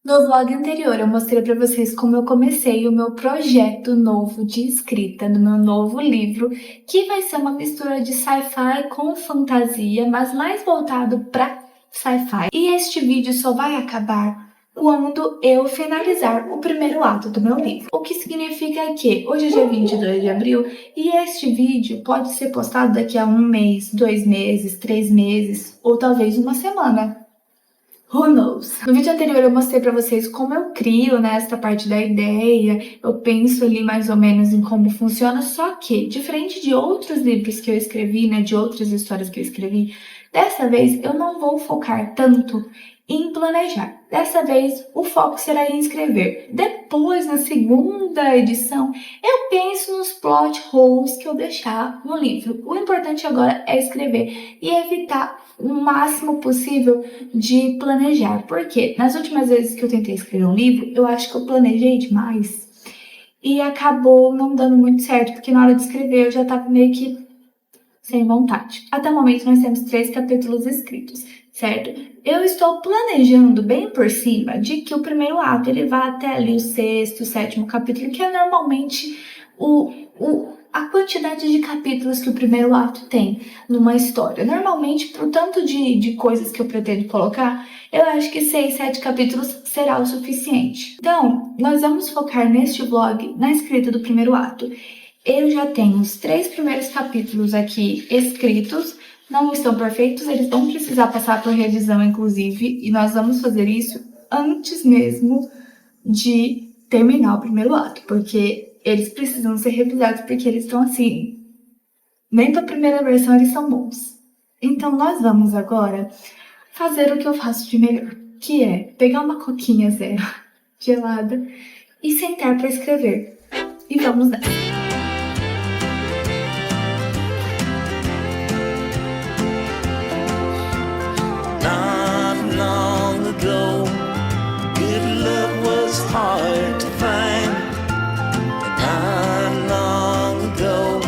No vlog anterior, eu mostrei para vocês como eu comecei o meu projeto novo de escrita no meu novo livro, que vai ser uma mistura de sci-fi com fantasia, mas mais voltado para sci-fi. E este vídeo só vai acabar quando eu finalizar o primeiro ato do meu livro. O que significa que hoje é dia 22 de abril e este vídeo pode ser postado daqui a 1 mês, 2 meses, 3 meses ou talvez uma semana. Who knows? No vídeo anterior eu mostrei pra vocês como eu crio, né, essa parte da ideia, eu penso ali mais ou menos em como funciona, só que, diferente de outros livros que eu escrevi, né, de outras histórias que eu escrevi, dessa vez eu não vou focar tanto em planejar. Dessa vez o foco será em escrever. Depois, na segunda edição, eu penso nos plot holes que eu deixar no livro. O importante agora é escrever e evitar o máximo possível de planejar. Porque nas últimas vezes que eu tentei escrever um livro, eu acho que eu planejei demais e acabou não dando muito certo, porque na hora de escrever eu já estava meio que sem vontade. Até o momento nós temos 3 capítulos escritos, certo? Eu estou planejando bem por cima de que o primeiro ato ele vá até ali o 6º, 7º capítulo, que é normalmente a quantidade de capítulos que o primeiro ato tem numa história. Normalmente, pro tanto de coisas que eu pretendo colocar, eu acho que 6, 7 capítulos será o suficiente. Então, nós vamos focar neste vlog na escrita do primeiro ato. Eu já tenho os 3 primeiros capítulos aqui escritos, não estão perfeitos, eles vão precisar passar por revisão, inclusive, e nós vamos fazer isso antes mesmo de terminar o primeiro ato, porque eles precisam ser revisados, porque eles estão assim, nem para a primeira versão eles são bons. Então nós vamos agora fazer o que eu faço de melhor, que é pegar uma coquinha zero gelada e sentar para escrever. E vamos nessa. Not long ago, good love was hard to find. Not long ago,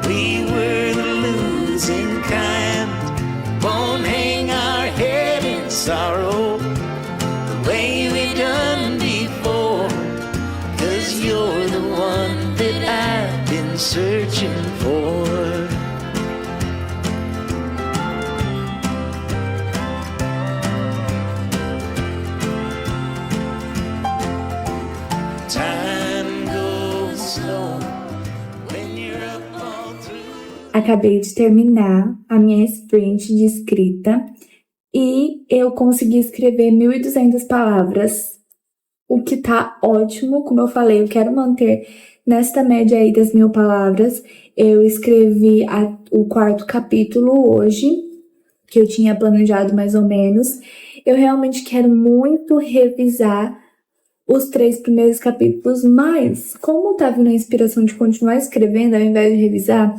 we were the losing kind. Won't hang our head in sorrow the way we done before, 'cause you're the one that I've been searching for. Acabei de terminar a minha sprint de escrita e eu consegui escrever 1.200 palavras, o que tá ótimo. Como eu falei, eu quero manter nesta média aí das 1.000 palavras. Eu escrevi o 4º capítulo hoje, que eu tinha planejado mais ou menos. Eu realmente quero muito revisar os 3 primeiros capítulos, mas como tá vindo a inspiração de continuar escrevendo ao invés de revisar,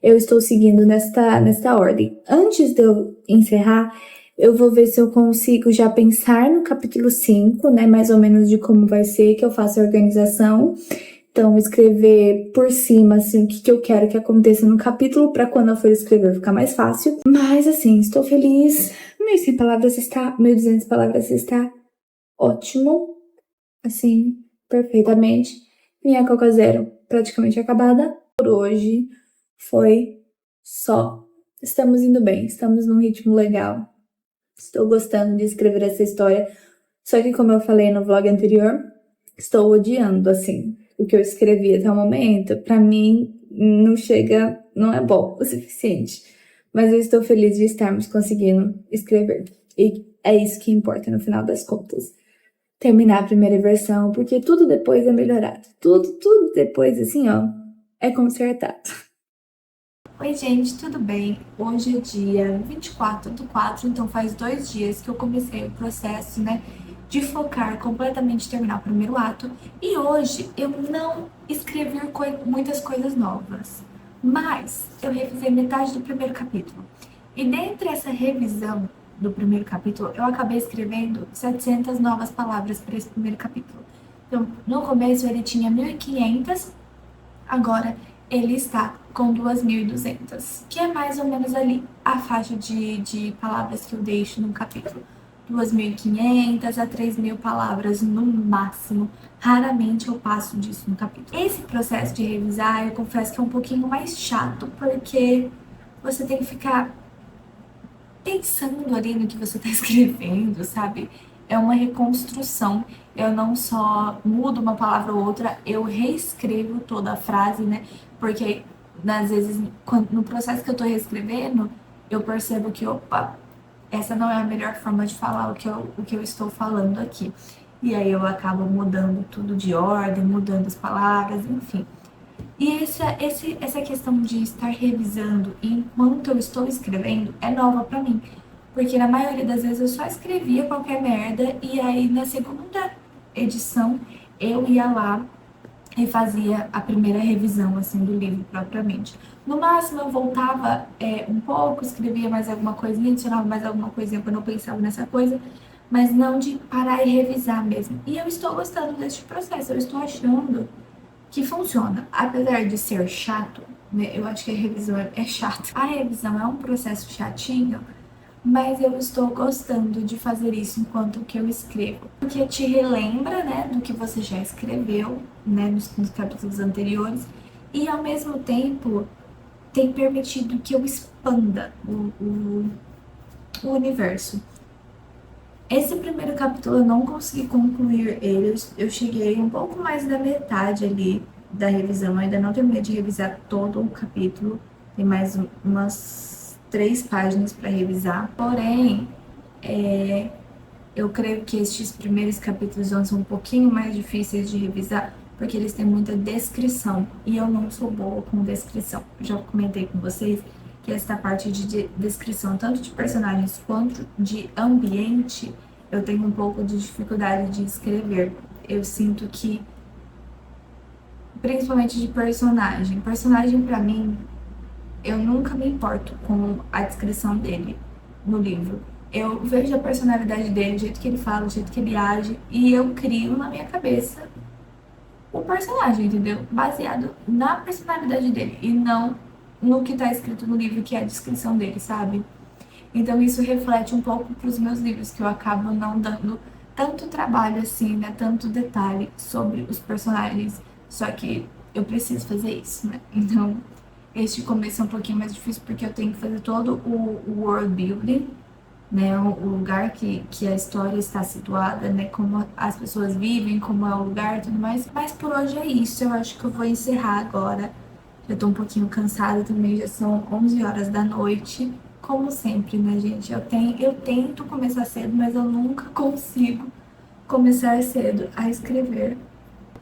eu estou seguindo nesta ordem. Antes de eu encerrar, eu vou ver se eu consigo já pensar no capítulo 5, né, mais ou menos de como vai ser, que eu faço a organização. Então, escrever por cima, assim, o que eu quero que aconteça no capítulo, para quando eu for escrever ficar mais fácil. Mas, assim, estou feliz. 1.100 palavras está, 1.200 palavras está ótimo. Assim, perfeitamente. Minha Coca Zero praticamente acabada. Por hoje foi só. Estamos indo bem, estamos num ritmo legal. Estou gostando de escrever essa história. Só que, como eu falei no vlog anterior, estou odiando, assim, o que eu escrevi até o momento. Pra mim, não chega, não é bom o suficiente. Mas eu estou feliz de estarmos conseguindo escrever. E é isso que importa no final das contas. Terminar a primeira versão, porque tudo depois é melhorado. Tudo depois, assim, ó, é consertado. Oi, gente, tudo bem? Hoje é dia 24/4, então faz 2 dias que eu comecei o processo, né, de focar completamente em terminar o primeiro ato. E hoje eu não escrevi muitas coisas novas, mas eu revisei metade do primeiro capítulo. E dentre essa revisão do primeiro capítulo, eu acabei escrevendo 700 novas palavras para esse primeiro capítulo. Então, no começo ele tinha 1.500, agora ele está com 2.200, que é mais ou menos ali a faixa de palavras que eu deixo no capítulo. 2.500 a 3.000 palavras no máximo. Raramente eu passo disso no capítulo. Esse processo de revisar, eu confesso que é um pouquinho mais chato, porque você tem que ficar pensando ali no que você está escrevendo, sabe? É uma reconstrução. Eu não só mudo uma palavra ou outra, eu reescrevo toda a frase, né? Porque às vezes, no processo que eu tô reescrevendo, eu percebo que, opa, essa não é a melhor forma de falar o que eu estou falando aqui. E aí eu acabo mudando tudo de ordem, mudando as palavras, enfim. E essa questão de estar revisando enquanto eu estou escrevendo é nova pra mim. Porque na maioria das vezes eu só escrevia qualquer merda e aí na segunda edição eu ia lá e fazia a primeira revisão assim do livro propriamente. No máximo eu voltava um pouco, escrevia mais alguma coisinha, adicionava mais alguma coisinha quando eu pensava nessa coisa, mas não de parar e revisar mesmo. E eu estou gostando deste processo, eu estou achando que funciona. Apesar de ser chato, né, eu acho que a revisão é chata. A revisão é um processo chatinho, mas eu estou gostando de fazer isso enquanto que eu escrevo. Porque te relembra, né, do que você já escreveu, né, nos capítulos anteriores, e ao mesmo tempo tem permitido que eu expanda o universo. Esse primeiro capítulo eu não consegui concluir ele, eu cheguei um pouco mais da metade ali da revisão, eu ainda não terminei de revisar todo o capítulo, tem mais umas 3 páginas para revisar. Porém, eu creio que estes primeiros capítulos vão ser um pouquinho mais difíceis de revisar, porque eles têm muita descrição, e eu não sou boa com descrição. Eu já comentei com vocês que esta parte de descrição, tanto de personagens quanto de ambiente, eu tenho um pouco de dificuldade de escrever. Eu sinto que, principalmente de personagem, pra mim, eu nunca me importo com a descrição dele no livro. Eu vejo a personalidade dele, o jeito que ele fala, o jeito que ele age, e eu crio na minha cabeça o personagem, entendeu? Baseado na personalidade dele e não no que tá escrito no livro, que é a descrição dele, sabe? Então isso reflete um pouco pros meus livros, que eu acabo não dando tanto trabalho assim, né? Tanto detalhe sobre os personagens. Só que eu preciso fazer isso, né? Então, este começo é um pouquinho mais difícil porque eu tenho que fazer todo o world building, né, o lugar que a história está situada, né, como as pessoas vivem, como é o lugar e tudo mais. Mas por hoje é isso, eu acho que eu vou encerrar agora. Já tô um pouquinho cansada também, já são 11 horas da noite. Como sempre, né, gente? Eu tento começar cedo, mas eu nunca consigo começar cedo a escrever.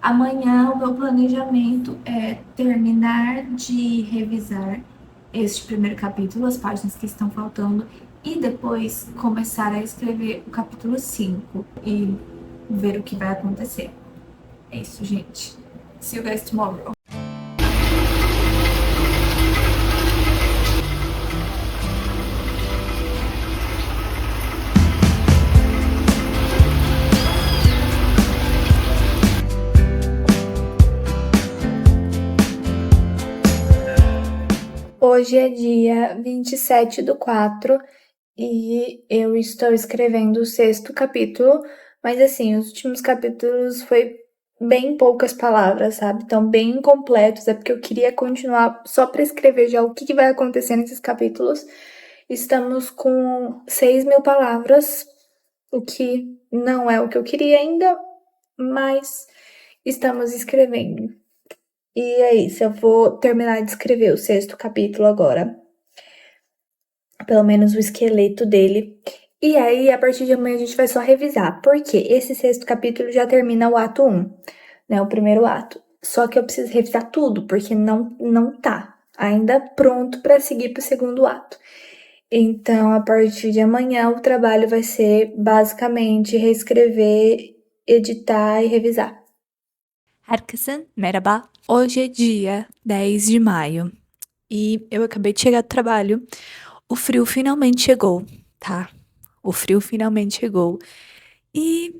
Amanhã o meu planejamento é terminar de revisar este primeiro capítulo, as páginas que estão faltando, e depois começar a escrever o capítulo 5 e ver o que vai acontecer. É isso, gente. See you guys tomorrow. Hoje é dia 27/4 e eu estou escrevendo o 6º capítulo, mas assim, os últimos capítulos foi bem poucas palavras, sabe? Então, bem incompletos, é porque eu queria continuar só para escrever já o que vai acontecer nesses capítulos. Estamos com 6.000 palavras, o que não é o que eu queria ainda, mas estamos escrevendo. E é isso, eu vou terminar de escrever o 6º capítulo agora. Pelo menos o esqueleto dele. E aí, a partir de amanhã, a gente vai só revisar. Porque esse 6º capítulo já termina o ato 1, né? O primeiro ato. Só que eu preciso revisar tudo, porque não tá ainda pronto para seguir pro 2º ato. Então, a partir de amanhã, o trabalho vai ser basicamente reescrever, editar e revisar. Herkese merhaba. Hoje é dia 10 de maio e eu acabei de chegar do trabalho. O frio finalmente chegou, tá? O frio finalmente chegou. E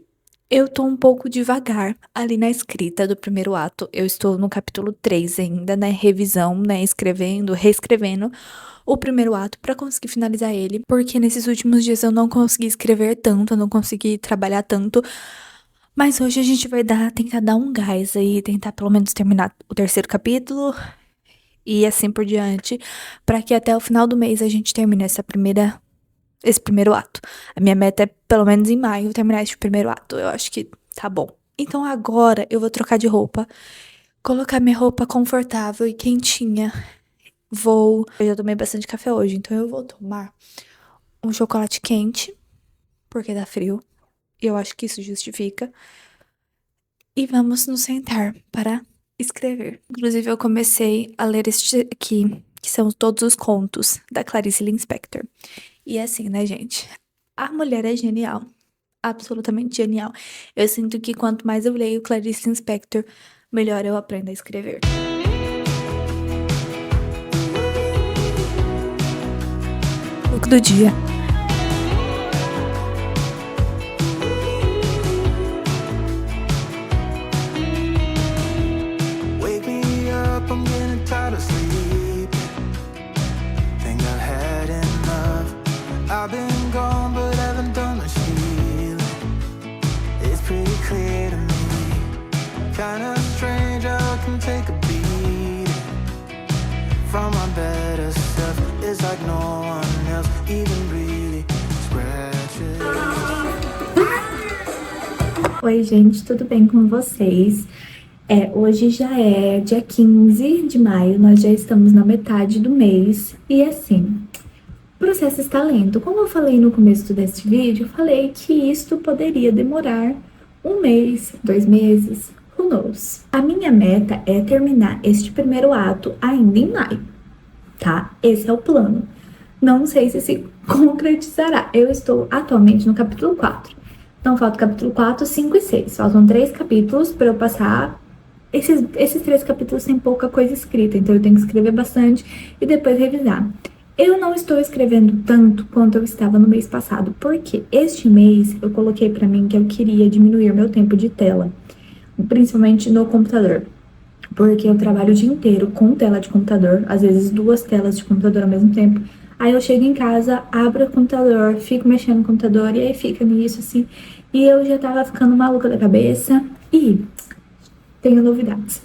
Eu tô um pouco devagar ali na escrita do primeiro ato. Eu estou no capítulo 3 ainda, né? Revisão, né? Escrevendo, reescrevendo o primeiro ato pra conseguir finalizar ele. Porque nesses últimos dias eu não consegui escrever tanto, eu não consegui trabalhar tanto. Mas hoje a gente vai tentar dar um gás aí, tentar pelo menos terminar o terceiro capítulo e assim por diante, pra que até o final do mês a gente termine esse primeiro ato. A minha meta é, pelo menos em maio, terminar esse primeiro ato. Eu acho que tá bom. Então agora eu vou trocar de roupa, colocar minha roupa confortável e quentinha. Eu já tomei bastante café hoje, então eu vou tomar um chocolate quente, porque tá frio. E eu acho que isso justifica. E vamos nos sentar para escrever. Inclusive, eu comecei a ler este aqui, que são todos os contos da Clarice Lispector. E é assim, né, gente? A mulher é genial. Absolutamente genial. Eu sinto que quanto mais eu leio Clarice Lispector, melhor eu aprendo a escrever. Look do dia. Wake me up, I'm getting tired of sleep. Think I've had enough. I've been gone, but haven't done much healing. It's pretty clear to me. Kinda strange how I can take a beating from my better self. It's like no one else even really scratches. Oi, gente, tudo bem com vocês? Hoje já é dia 15 de maio, nós já estamos na metade do mês e assim, o processo está lento. Como eu falei no começo deste vídeo, eu falei que isto poderia demorar 1 mês, 2 meses, who knows? A minha meta é terminar este primeiro ato ainda em maio, tá? Esse é o plano. Não sei se concretizará. Eu estou atualmente no capítulo 4. Então, falta o capítulo 4, 5 e 6. Faltam 3 capítulos para eu passar. Esses 3 capítulos têm pouca coisa escrita, então eu tenho que escrever bastante e depois revisar. Eu não estou escrevendo tanto quanto eu estava no mês passado, porque este mês eu coloquei para mim que eu queria diminuir meu tempo de tela, principalmente no computador, porque eu trabalho o dia inteiro com tela de computador, às vezes 2 telas de computador ao mesmo tempo. Aí eu chego em casa, abro o computador, fico mexendo no computador e aí fica nisso assim. E eu já tava ficando maluca da cabeça e tenho novidades.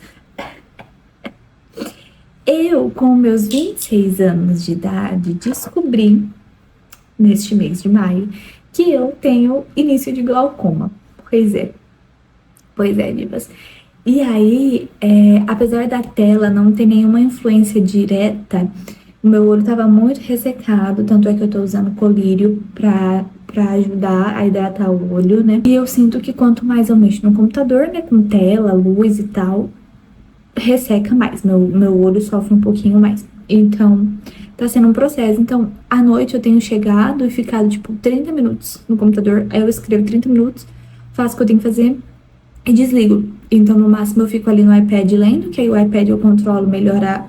Eu, com meus 26 anos de idade, descobri, neste mês de maio, que eu tenho início de glaucoma. Pois é, divas. E aí, apesar da tela não ter nenhuma influência direta, o meu olho tava muito ressecado, tanto é que eu tô usando colírio pra ajudar a hidratar o olho, né? E eu sinto que quanto mais eu mexo no computador, né, com tela, luz e tal, resseca mais, meu olho sofre um pouquinho mais. Então, tá sendo um processo. Então, à noite eu tenho chegado e ficado, tipo, 30 minutos no computador, aí eu escrevo 30 minutos, faço o que eu tenho que fazer e desligo. Então, no máximo, eu fico ali no iPad lendo, que aí o iPad eu controlo melhor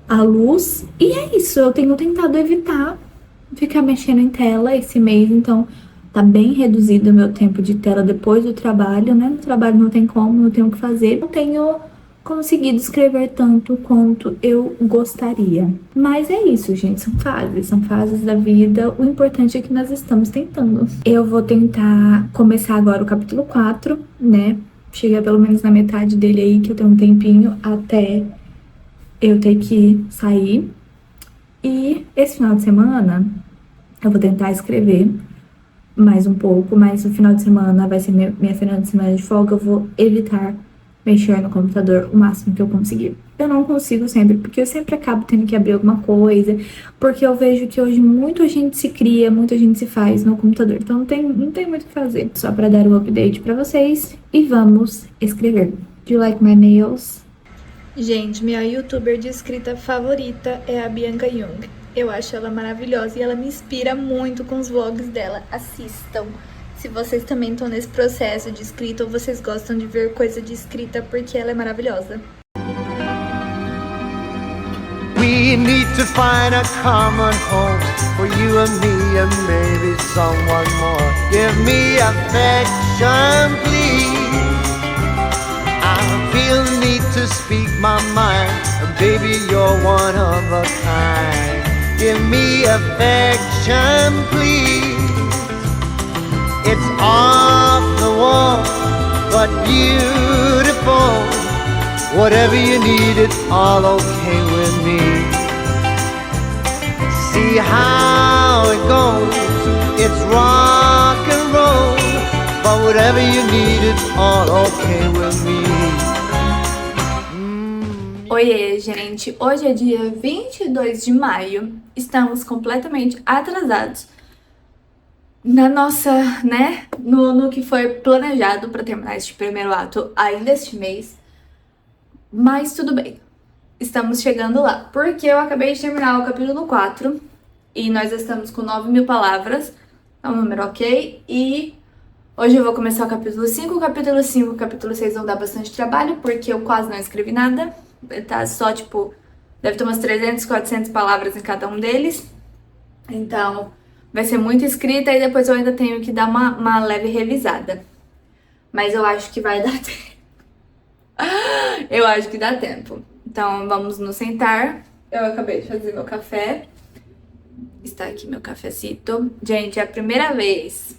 a luz. E é isso, eu tenho tentado evitar ficar mexendo em tela esse mês, então tá bem reduzido o meu tempo de tela depois do trabalho, né? No trabalho não tem como, não tenho o que fazer. Não tenho conseguido escrever tanto quanto eu gostaria. Mas é isso, gente, são fases da vida. O importante é que nós estamos tentando. Eu vou tentar começar agora o capítulo 4, né? Chegar pelo menos na metade dele aí, que eu tenho um tempinho até eu ter que sair. E esse final de semana eu vou tentar escrever mais um pouco, mas no final de semana vai ser minha final de semana de folga. Eu vou evitar mexer no computador o máximo que eu conseguir. Eu não consigo sempre, porque eu sempre acabo tendo que abrir alguma coisa, porque eu vejo que hoje muita gente se cria, muita gente se faz no computador, então não tem muito o que fazer. Só pra dar um update pra vocês e vamos escrever. Do you like my nails? Gente, minha youtuber de escrita favorita é a Bianca Jung. Eu acho ela maravilhosa e ela me inspira muito com os vlogs dela. Assistam. Se vocês também estão nesse processo de escrita ou vocês gostam de ver coisa de escrita, porque ela é maravilhosa. We need to find a common home for you and me and maybe someone more. Give me affection, please. I feel the need to speak my mind, and baby, you're one of a kind. Give me affection, please. It's off the wall, but beautiful. Whatever you need, it's all okay with me. See how it goes, it's rock and roll. But whatever you need, it's all okay with me. Oiê, gente! Hoje é dia 22 de maio. Estamos completamente atrasados na nossa, né? No que foi planejado para terminar este primeiro ato ainda este mês. Mas tudo bem. Estamos chegando lá. Porque eu acabei de terminar o capítulo 4 e nós estamos com 9.000 palavras. É um número ok. E hoje eu vou começar o capítulo 5. O capítulo 5 e o capítulo 6 vão dar bastante trabalho, porque eu quase não escrevi nada. Tá só, tipo, deve ter umas 300, 400 palavras em cada um deles. Então, vai ser muita escrita e depois eu ainda tenho que dar uma leve revisada. Mas eu acho que vai dar tempo. Eu acho que dá tempo. Então, vamos nos sentar. Eu acabei de fazer meu café. Está aqui meu cafecito. Gente, é a primeira vez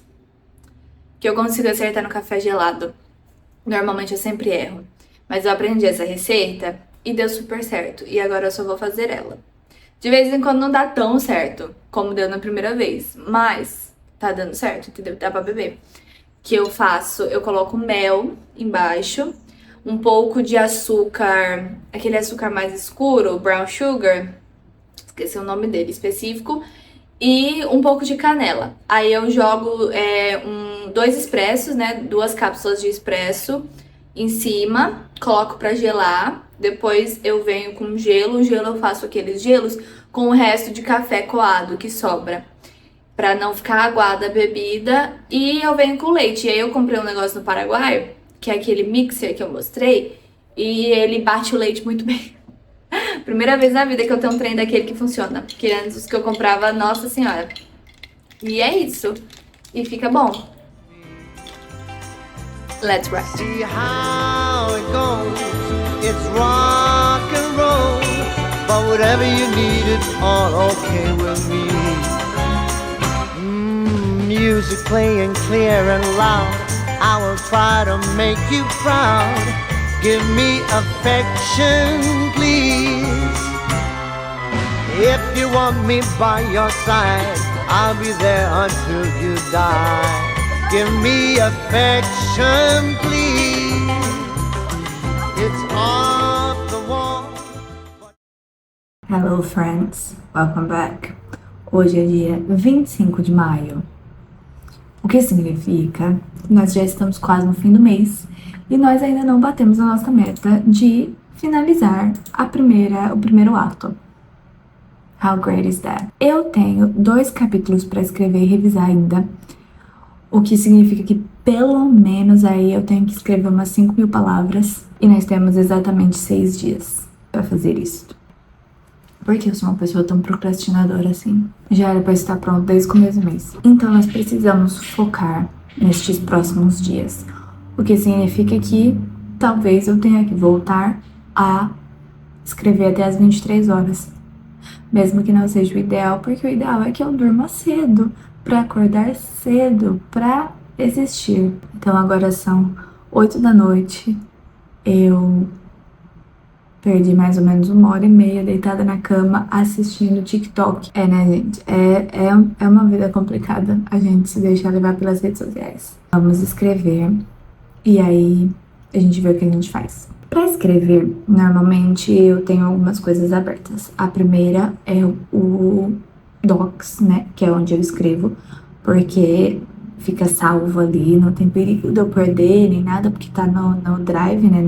que eu consigo acertar no café gelado. Normalmente eu sempre erro. Mas eu aprendi essa receita e deu super certo. E agora eu só vou fazer ela. De vez em quando não dá tão certo como deu na primeira vez. Mas tá dando certo, entendeu? Dá pra beber. Que eu faço, eu coloco mel embaixo. Um pouco de açúcar, aquele açúcar mais escuro, brown sugar. Esqueci o nome dele específico. E um pouco de canela. Aí eu jogo 2 expressos, né? 2 cápsulas de expresso em cima, coloco pra gelar, depois eu venho com gelo, o gelo eu faço aqueles gelos com o resto de café coado que sobra, pra não ficar aguada a bebida, e eu venho com leite. E aí eu comprei um negócio no Paraguai, que é aquele mixer que eu mostrei, e ele bate o leite muito bem. Primeira vez na vida que eu tenho um trem daquele que funciona, porque antes os que eu comprava, nossa senhora. E é isso, e fica bom. Let's rock. See how it goes, it's rock and roll. But whatever you need, it's all okay with me. Music playing clear and loud, I will try to make you proud. Give me affection, please. If you want me by your side, I'll be there until you die. Give me affection, please. It's off the wall. Hello friends, welcome back. Hoje é dia 25 de maio. O que significa que nós já estamos quase no fim do mês e nós ainda não batemos a nossa meta de finalizar o primeiro ato. How great is that? Eu tenho 2 capítulos para escrever e revisar ainda. O que significa que pelo menos aí eu tenho que escrever umas 5.000 palavras. E nós temos exatamente 6 dias para fazer isso. Por que eu sou uma pessoa tão procrastinadora assim? Já era para estar pronto desde o começo do mês. Então nós precisamos focar nestes próximos dias. O que significa que talvez eu tenha que voltar a escrever até as 23 horas. Mesmo que não seja o ideal, porque o ideal é que eu durma cedo, para acordar cedo, para existir. Então agora são 8 da noite, eu perdi mais ou menos 1h30 deitada na cama assistindo TikTok. Né, gente? É uma vida complicada a gente se deixar levar pelas redes sociais. Vamos escrever e aí a gente vê o que a gente faz. Para escrever, normalmente eu tenho algumas coisas abertas. A primeira é o Docs, né, que é onde eu escrevo, porque fica salvo ali, não tem perigo de eu perder nem nada, porque tá no Drive, né,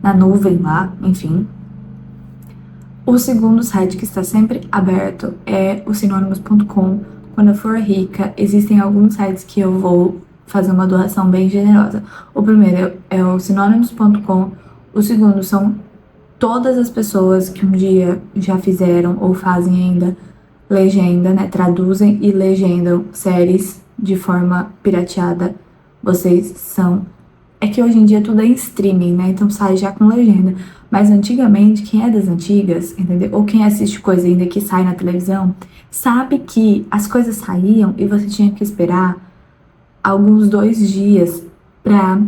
na nuvem lá, enfim. O segundo site que está sempre aberto é o sinônimos.com. Quando eu for rica, existem alguns sites que eu vou fazer uma doação bem generosa. O primeiro é o sinônimos.com, o segundo são todas as pessoas que um dia já fizeram ou fazem ainda legenda, né? Traduzem e legendam séries de forma pirateada, vocês são... É que hoje em dia tudo é em streaming, né? Então sai já com legenda. Mas antigamente, quem é das antigas, entendeu? Ou quem assiste coisa ainda que sai na televisão, sabe que as coisas saíam e você tinha que esperar alguns 2 dias pra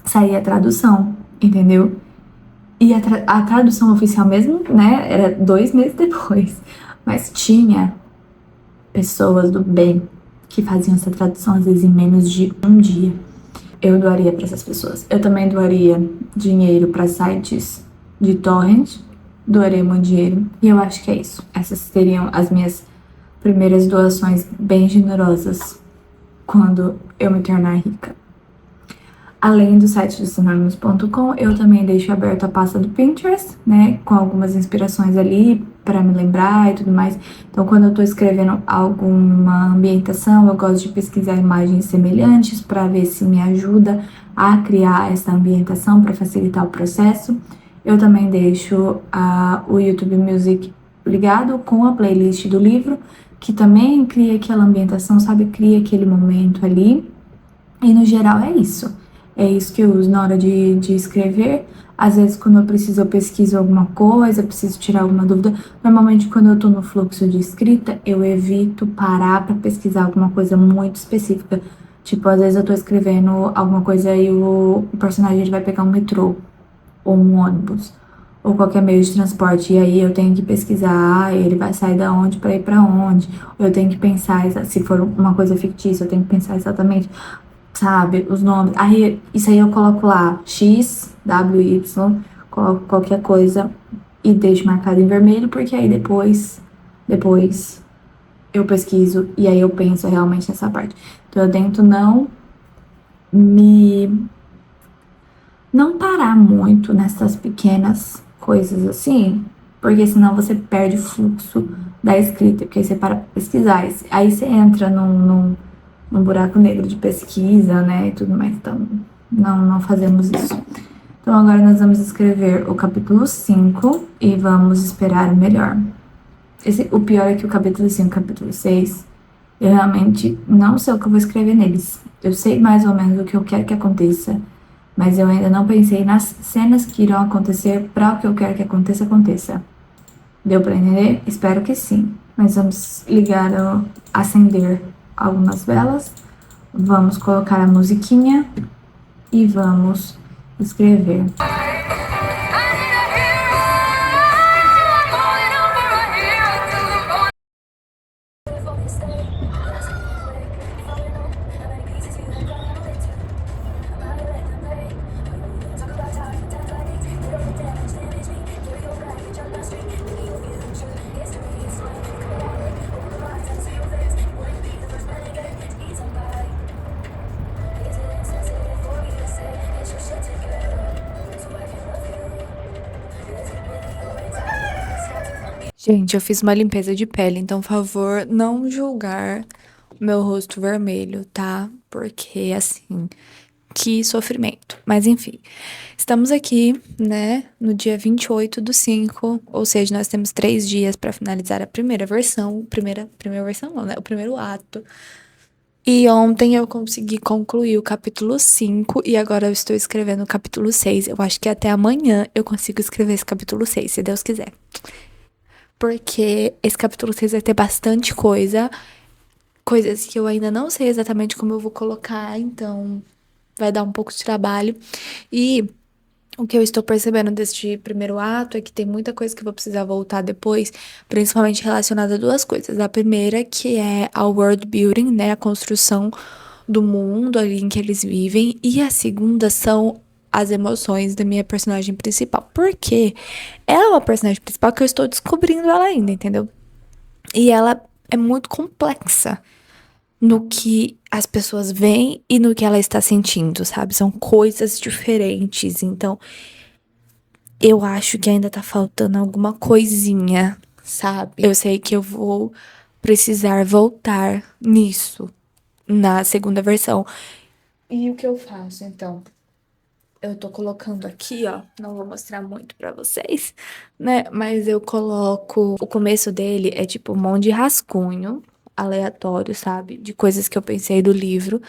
sair a tradução, entendeu? E a tradução oficial mesmo, né? Era 2 meses depois. Mas tinha pessoas do bem que faziam essa tradução às vezes em menos de um dia. Eu doaria para essas pessoas. Eu também doaria dinheiro para sites de torrent, doaria muito dinheiro. E eu acho que é isso. Essas seriam as minhas primeiras doações bem generosas quando eu me tornar rica. Além do site do sinônimos.com, eu também deixo aberto a pasta do Pinterest, né, com algumas inspirações ali para me lembrar e tudo mais. Então, quando eu tô escrevendo alguma ambientação, eu gosto de pesquisar imagens semelhantes para ver se me ajuda a criar essa ambientação para facilitar o processo. Eu também deixo o YouTube Music ligado com a playlist do livro, que também cria aquela ambientação, sabe? Cria aquele momento ali. E no geral é isso. É isso que eu uso na hora de escrever. Às vezes, quando eu preciso, eu pesquiso alguma coisa, preciso tirar alguma dúvida. Normalmente, quando eu tô no fluxo de escrita, eu evito parar pra pesquisar alguma coisa muito específica. Tipo, às vezes eu tô escrevendo alguma coisa e o personagem ele vai pegar um metrô, ou um ônibus, ou qualquer meio de transporte. E aí eu tenho que pesquisar, ele vai sair da onde pra ir pra onde. Eu tenho que pensar, se for uma coisa fictícia, eu tenho que pensar exatamente, sabe, os nomes. Aí, isso aí eu coloco lá, X, W, Y, coloco qualquer coisa e deixo marcado em vermelho, porque aí depois eu pesquiso e aí eu penso realmente nessa parte. Então eu tento não parar muito nessas pequenas coisas assim, porque senão você perde o fluxo da escrita, porque aí você para pra pesquisar, aí você entra num buraco negro de pesquisa, né, e tudo mais. Então, não fazemos isso. Então, agora nós vamos escrever o capítulo 5 e vamos esperar o melhor. O pior é que o capítulo 5 e o capítulo 6, eu realmente não sei o que eu vou escrever neles. Eu sei mais ou menos o que eu quero que aconteça, mas eu ainda não pensei nas cenas que irão acontecer para o que eu quero que aconteça. Deu para entender? Espero que sim. Mas vamos acender algumas velas, vamos colocar a musiquinha e vamos escrever. Gente, eu fiz uma limpeza de pele, então, por favor, não julgar o meu rosto vermelho, tá? Porque, assim, que sofrimento. Mas, enfim, estamos aqui, né, no dia 28/5, ou seja, nós temos 3 dias pra finalizar a primeira versão. Primeira versão não, né? O primeiro ato. E ontem eu consegui concluir o capítulo 5 e agora eu estou escrevendo o capítulo 6. Eu acho que até amanhã eu consigo escrever esse capítulo 6, se Deus quiser. Porque esse capítulo 6 vai ter bastante coisas que eu ainda não sei exatamente como eu vou colocar, então vai dar um pouco de trabalho. E o que eu estou percebendo deste primeiro ato é que tem muita coisa que eu vou precisar voltar depois, principalmente relacionada a 2 coisas. A primeira, que é a world building, né, a construção do mundo ali em que eles vivem, e a segunda são as emoções da minha personagem principal, porque ela é uma personagem principal que eu estou descobrindo ela ainda, entendeu? E ela é muito complexa no que as pessoas veem e no que ela está sentindo, sabe? São coisas diferentes, então eu acho que ainda tá faltando alguma coisinha, sabe? Eu sei que eu vou precisar voltar nisso na segunda versão. E o que eu faço, então? Eu tô colocando aqui, ó, não vou mostrar muito pra vocês, né? Mas eu coloco, o começo dele é tipo um monte de rascunho aleatório, sabe? De coisas que eu pensei do livro.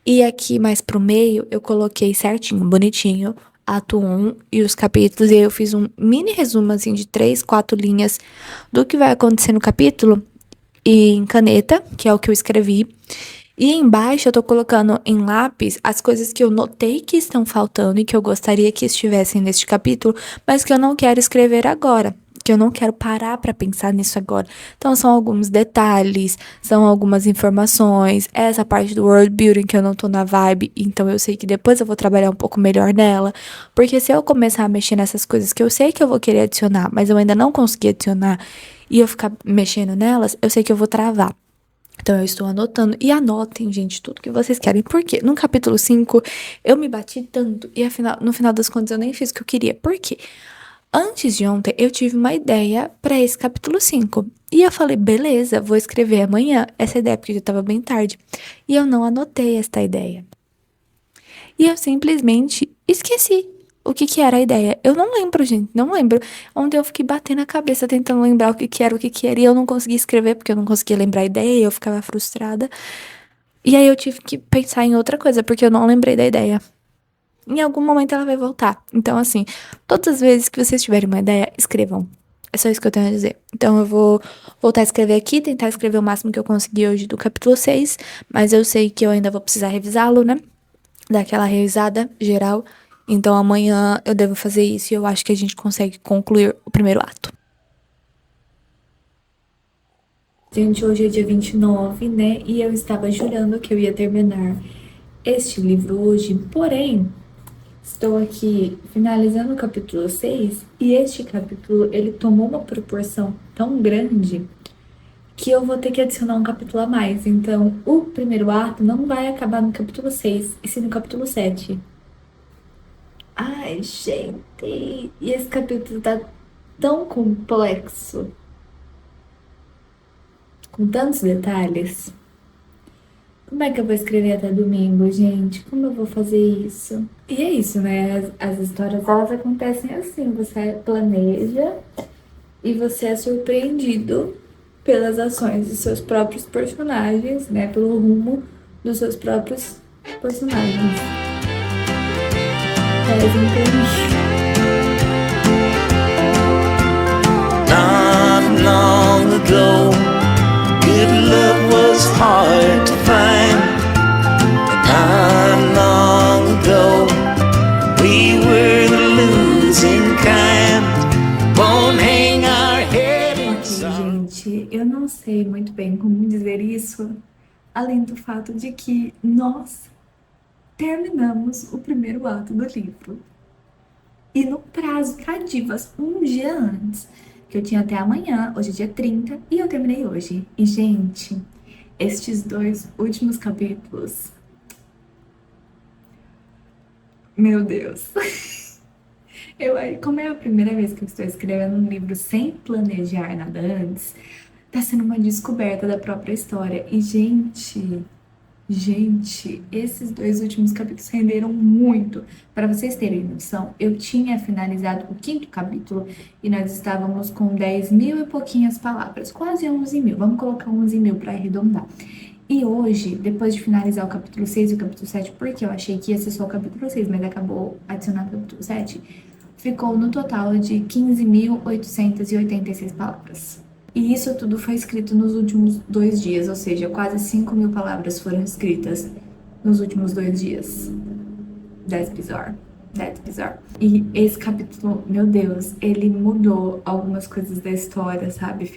E aqui mais pro meio eu coloquei certinho, bonitinho, ato um e os capítulos. E aí eu fiz um mini resumo assim de 3, 4 linhas do que vai acontecer no capítulo e em caneta, que é o que eu escrevi. E embaixo eu tô colocando em lápis as coisas que eu notei que estão faltando e que eu gostaria que estivessem neste capítulo, mas que eu não quero escrever agora, que eu não quero parar pra pensar nisso agora. Então são alguns detalhes, são algumas informações, essa parte do world building que eu não tô na vibe, então eu sei que depois eu vou trabalhar um pouco melhor nela, porque se eu começar a mexer nessas coisas que eu sei que eu vou querer adicionar, mas eu ainda não consegui adicionar e eu ficar mexendo nelas, eu sei que eu vou travar. Então, eu estou anotando. E anotem, gente, tudo que vocês querem. Por quê? No capítulo 5, eu me bati tanto. E no final das contas, eu nem fiz o que eu queria. Por quê? Antes de ontem, eu tive uma ideia para esse capítulo 5. E eu falei, beleza, vou escrever amanhã essa ideia, porque já estava bem tarde. E eu não anotei esta ideia. E eu simplesmente esqueci o que que era a ideia. Eu não lembro, gente, não lembro. Ontem eu fiquei batendo a cabeça tentando lembrar o que era, e eu não conseguia escrever porque eu não conseguia lembrar a ideia, e eu ficava frustrada. E aí eu tive que pensar em outra coisa, porque eu não lembrei da ideia. Em algum momento ela vai voltar. Então, assim, todas as vezes que vocês tiverem uma ideia, escrevam. É só isso que eu tenho a dizer. Então, eu vou voltar a escrever aqui, tentar escrever o máximo que eu conseguir hoje do capítulo 6, mas eu sei que eu ainda vou precisar revisá-lo, né? Dar aquela revisada geral. Então, amanhã eu devo fazer isso e eu acho que a gente consegue concluir o primeiro ato. Gente, hoje é dia 29, né? E eu estava jurando que eu ia terminar este livro hoje, porém, estou aqui finalizando o capítulo 6 e este capítulo, ele tomou uma proporção tão grande que eu vou ter que adicionar um capítulo a mais. Então, o primeiro ato não vai acabar no capítulo 6, e sim no capítulo 7. Ai, gente, e esse capítulo tá tão complexo, com tantos detalhes. Como é que eu vou escrever até domingo, gente? Como eu vou fazer isso? E é isso, né? As histórias, elas acontecem assim. Você planeja e você é surpreendido pelas ações dos seus próprios personagens, né? Pelo rumo dos seus próprios personagens. Not long ago, good love was hard to find. Not long ago, we were the losing kind. Won't hang our head in sorrow. Gente, eu não sei muito bem como dizer isso, além do fato de que nós terminamos o primeiro ato do livro. E no prazo cadivas, um dia antes, que eu tinha até amanhã, hoje é dia 30, e eu terminei hoje. E, gente, estes 2 últimos capítulos, meu Deus. Como é a primeira vez que eu estou escrevendo um livro sem planejar nada antes, tá sendo uma descoberta da própria história. E, gente, esses 2 últimos capítulos renderam muito. Para vocês terem noção, eu tinha finalizado o 5º capítulo e nós estávamos com 10 mil e pouquinhas palavras, quase 11 mil. Vamos colocar 11 mil para arredondar. E hoje, depois de finalizar o capítulo 6 e o capítulo 7, porque eu achei que ia ser só o capítulo 6, mas acabou adicionando o capítulo 7, ficou no total de 15.886 palavras. E isso tudo foi escrito nos últimos 2 dias, ou seja, quase 5 mil palavras foram escritas nos últimos 2 dias. That's bizarre. E esse capítulo, meu Deus, ele mudou algumas coisas da história, sabe?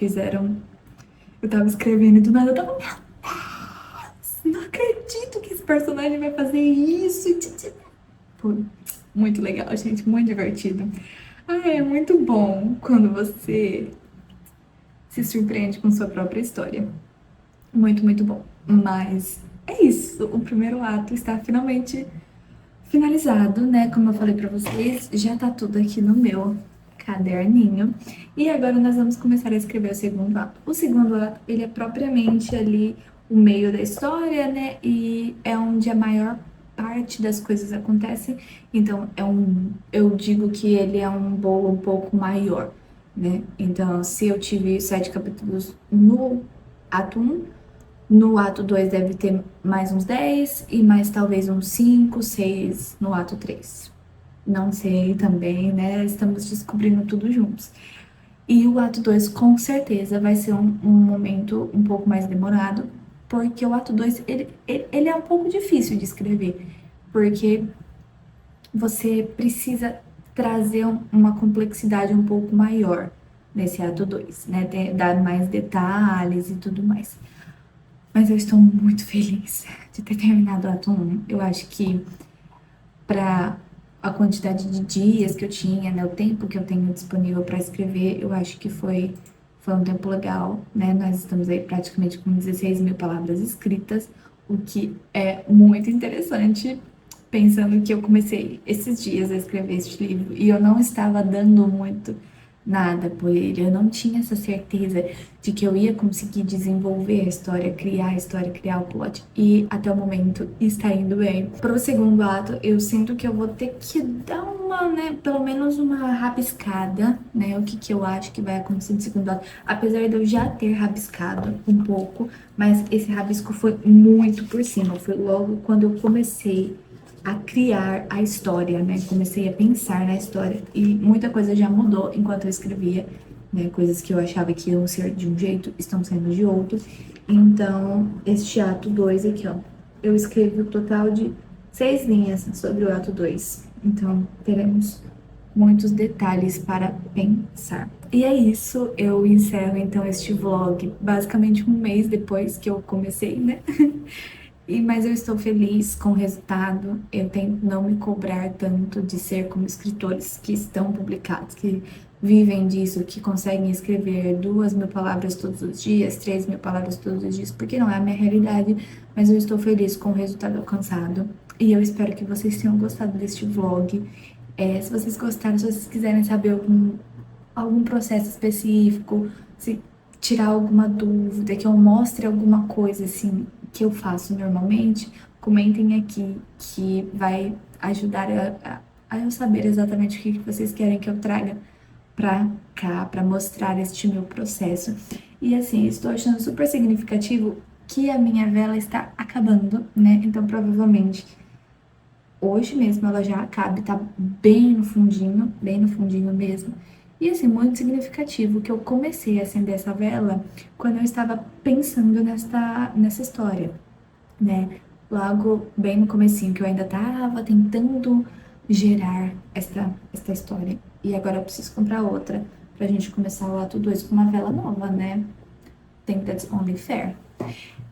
Eu tava escrevendo e do nada eu tava, meu Deus, não acredito que esse personagem vai fazer isso. Pô, muito legal, gente, muito divertido. É muito bom quando você se surpreende com sua própria história. Muito, muito bom. Mas é isso, o primeiro ato está finalmente finalizado, né? Como eu falei pra vocês, já tá tudo aqui no meu caderninho. E agora nós vamos começar a escrever o segundo ato. O segundo ato, ele é propriamente ali o meio da história, né? E é onde a maior parte das coisas acontecem, então eu digo que ele é um bolo um pouco maior, né? Então, se eu tive 7 capítulos no ato 1, no ato 2 deve ter mais uns 10 e mais talvez uns 5, 6 no ato 3. Não sei também, né? Estamos descobrindo tudo juntos. E o ato 2 com certeza vai ser um momento um pouco mais demorado, porque o ato 2 ele é um pouco difícil de escrever, porque você precisa trazer uma complexidade um pouco maior nesse ato 2, né? Dar mais detalhes e tudo mais. Mas eu estou muito feliz de ter terminado o ato 1. Eu acho que para a quantidade de dias que eu tinha, né, o tempo que eu tenho disponível para escrever, eu acho que foi um tempo legal, né? Nós estamos aí praticamente com 16 mil palavras escritas, o que é muito interessante, pensando que eu comecei esses dias a escrever este livro e eu não estava dando muito nada por ele, eu não tinha essa certeza de que eu ia conseguir desenvolver a história, criar o plot, e até o momento está indo bem. Pro segundo ato, eu sinto que eu vou ter que dar uma, né, pelo menos uma rabiscada, né, o que eu acho que vai acontecer no segundo ato, apesar de eu já ter rabiscado um pouco, mas esse rabisco foi muito por cima, foi logo quando eu comecei a criar a história, né? Comecei a pensar na história e muita coisa já mudou enquanto eu escrevia, né? Coisas que eu achava que iam ser de um jeito, estão sendo de outro. Então, este ato 2 aqui, ó, eu escrevi o total de 6 linhas sobre o ato 2. Então, teremos muitos detalhes para pensar. E é isso, eu encerro então este vlog basicamente um mês depois que eu comecei, né? Mas eu estou feliz com o resultado. Eu tento não me cobrar tanto de ser como escritores que estão publicados, que vivem disso, que conseguem escrever 2.000 palavras todos os dias, 3.000 palavras todos os dias, porque não é a minha realidade, mas eu estou feliz com o resultado alcançado. E eu espero que vocês tenham gostado deste vlog. Se vocês gostaram, se vocês quiserem saber algum processo específico, se tirar alguma dúvida, que eu mostre alguma coisa assim que eu faço normalmente, comentem aqui que vai ajudar a eu saber exatamente o que vocês querem que eu traga pra cá, pra mostrar este meu processo. E assim, estou achando super significativo que a minha vela está acabando, né? Então provavelmente hoje mesmo ela já acabe, tá bem no fundinho mesmo. E assim, muito significativo que eu comecei a acender essa vela quando eu estava pensando nessa história, né? Logo bem no comecinho, que eu ainda estava tentando gerar esta história. E agora eu preciso comprar outra pra gente começar o ato 2 com uma vela nova, né? Think that's only fair.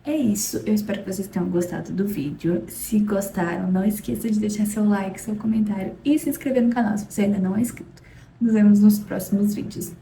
É isso, eu espero que vocês tenham gostado do vídeo. Se gostaram, não esqueça de deixar seu like, seu comentário e se inscrever no canal se você ainda não é inscrito. Nos vemos nos próximos vídeos.